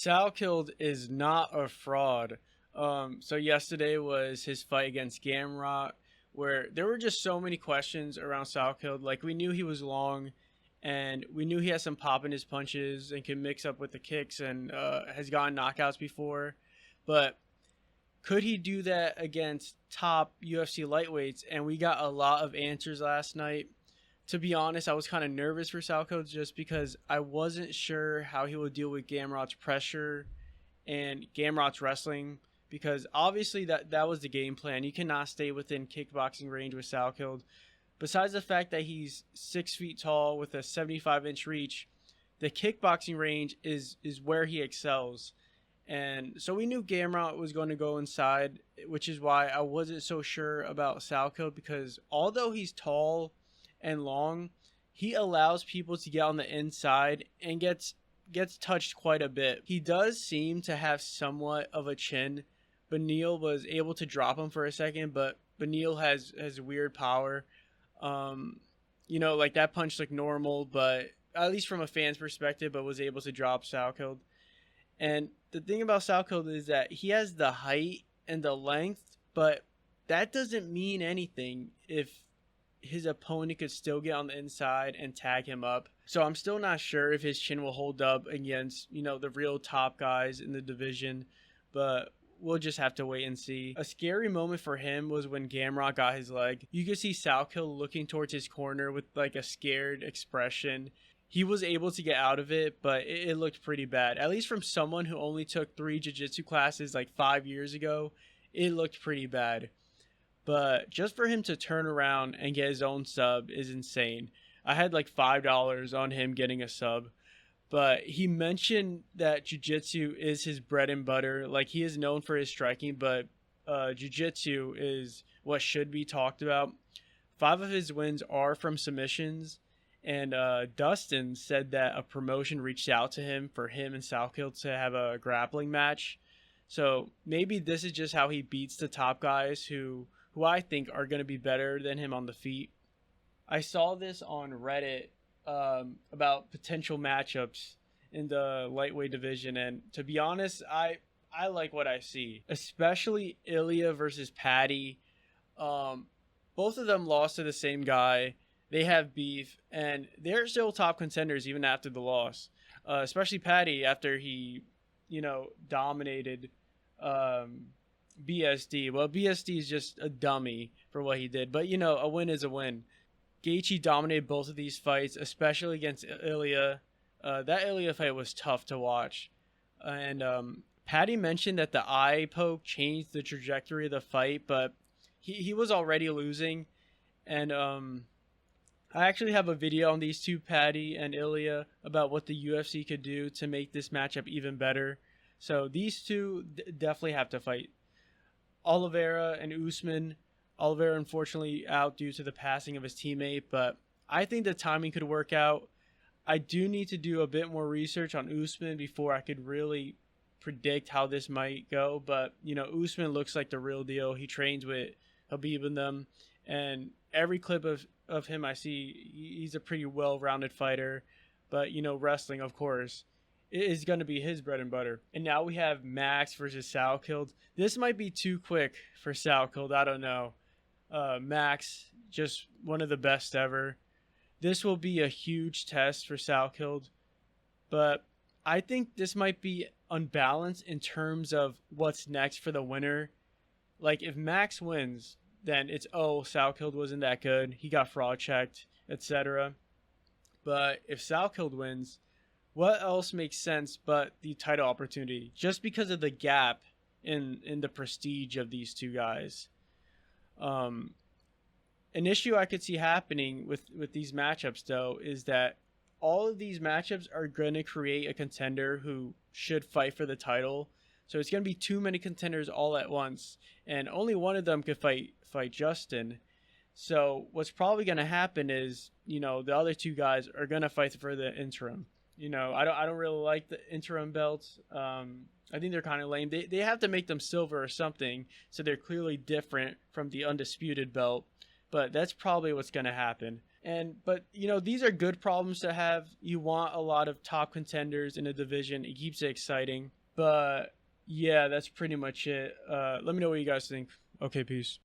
Salkilld is not a fraud. So yesterday was his fight against Gamrot, where there were just so many questions around Salkilld. Like we knew he was long, and we knew he had some pop in his punches and can mix up with the kicks, and has gotten knockouts before. But could he do that against top UFC lightweights? And we got a lot of answers last night. To be honest, I was kind of nervous for Salkilld just because I wasn't sure how he would deal with Gamrot's pressure and Gamrot's wrestling, because obviously that was the game plan. You cannot stay within kickboxing range with Salkilld. Besides the fact that he's 6 feet tall with a 75-inch reach, the kickboxing range is where he excels. And so we knew Gamrot was going to go inside, which is why I wasn't so sure about Salkilld, because although he's tall and long, he allows people to get on the inside and gets touched quite a bit. He does seem to have somewhat of a chin. Beneil was able to drop him for a second, but Beneil has weird power. Like that punch looked normal, but at least from a fan's perspective, but was able to drop Salkilld. And the thing about Salkilld is that he has the height and the length, but that doesn't mean anything if his opponent could still get on the inside and tag him up. So I'm still not sure if his chin will hold up against, the real top guys in the division, but we'll just have to wait and see. A scary moment for him was when Gamrot got his leg. You could see Salkilld looking towards his corner with like a scared expression. He was able to get out of it, but it looked pretty bad. At least from someone who only took 3 jiu-jitsu classes like 5 years ago, it looked pretty bad. But just for him to turn around and get his own sub is insane. I had like $5 on him getting a sub. But he mentioned that jiu-jitsu is his bread and butter. Like, he is known for his striking, but jiu-jitsu is what should be talked about. 5 of his wins are from submissions. And Dustin said that a promotion reached out to him for him and Salkilld to have a grappling match. So maybe this is just how he beats the top guys who I think are going to be better than him on the feet. I saw this on Reddit about potential matchups in the lightweight division, and to be honest, I like what I see, especially Ilya versus Paddy. Both of them lost to the same guy. They have beef, and they're still top contenders even after the loss. Especially Paddy after he, dominated BSD. Well, BSD is just a dummy for what he did, but a win is a win. Gaethje dominated both of these fights, especially against Ilya. That Ilya fight was tough to watch. And Paddy mentioned that the eye poke changed the trajectory of the fight, but he was already losing. And I actually have a video on these two, Paddy and Ilya, about what the UFC could do to make this matchup even better. So these two definitely have to fight. Oliveira and Usman. Oliveira unfortunately out due to the passing of his teammate, but I think the timing could work out. I do need to do a bit more research on Usman before I could really predict how this might go, but Usman looks like the real deal. He trains with Habib and them, and every clip of him I see, he's a pretty well-rounded fighter. But wrestling, of course, is going to be his bread and butter. And now we have Max versus Salkilld. This might be too quick for Salkilld. I don't know. Max, just one of the best ever. This will be a huge test for Salkilld, but I think this might be unbalanced in terms of what's next for the winner. Like, if Max wins, then it's, Salkilld wasn't that good, he got fraud checked, etc. But if Salkilld wins, what else makes sense but the title opportunity, just because of the gap in the prestige of these two guys. An issue I could see happening with these matchups, though, is that all of these matchups are going to create a contender who should fight for the title. So it's going to be too many contenders all at once, and only one of them could fight Justin. So what's probably going to happen is, the other two guys are going to fight for the interim. I don't really like the interim belts. I think they're kind of lame. They have to make them silver or something, so they're clearly different from the undisputed belt. But that's probably what's going to happen. But you know, these are good problems to have. You want a lot of top contenders in a division. It keeps it exciting. But yeah, that's pretty much it. Let me know what you guys think. Okay, peace.